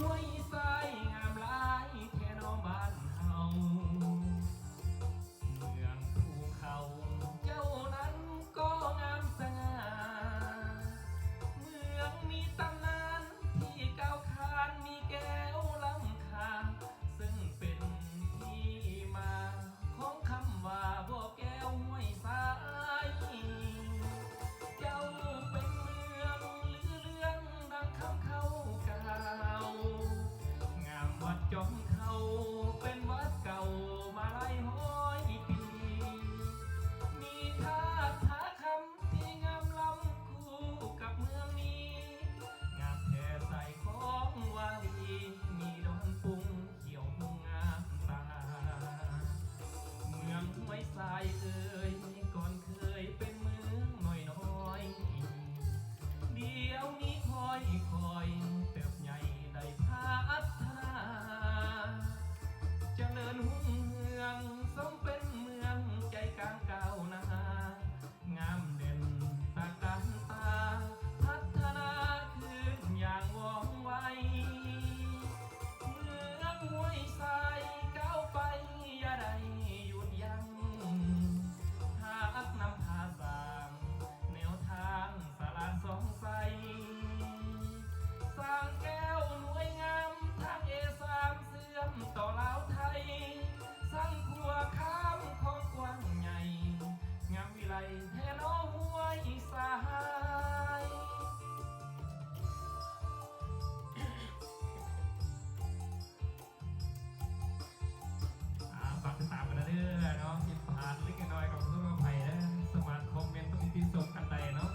ห้วยทรายงามหลายแค่น้องบ้านเฮาเมืองภูเขาเจ้านั้นก็งามสง่าเมืองมีตำนานที่ก้าวขานมีแก้วล้ำค่าซึ่งเป็นที่มาของคำว่าบ่อแก้วห้วยทรายเจ้าเป็นเมืองลือเรื่องดังคำเขากล่าวงามวัดจอมเขาเป็นวัดเก่ามาหลายร้อยปีมีท่าผาคำที่งามล้ำคู่กับเมืองนี้งามแท้ใส่ของวาลีมีดอนปุงเขียวงามตาเมืองห้วยทรายเอ่ยก่อนเคยเป็นเมืองน้อยเดี๋ยวนี้คอยเติบใหญ่ได้พัฒนาเจริญหุ่งเฮืองสมเป็นเมืองใจกลางก้าวหน้างามเด่นตาการตาพัฒนาขึ้นอย่างว่องไวเมืองห้วยทรายก้าวไปอย่าได้หยุดยั้งหากนำพาสร้างแนวทางสลานสองใสสร้างแก้วหน่วยงามทางA3เสื่อมต่อลาวไทยสร้างขัวข้ามของกว้างใหญ่งามวิไลแทนน้องห้วยทรายฝากติดตามกันนะเด้อเนาะผิดพลาดเล็กน้อยกับทุกคนไปนะสมาร์ทคอมเมนต์ต้องมีที่ส่งกันใดเนาะ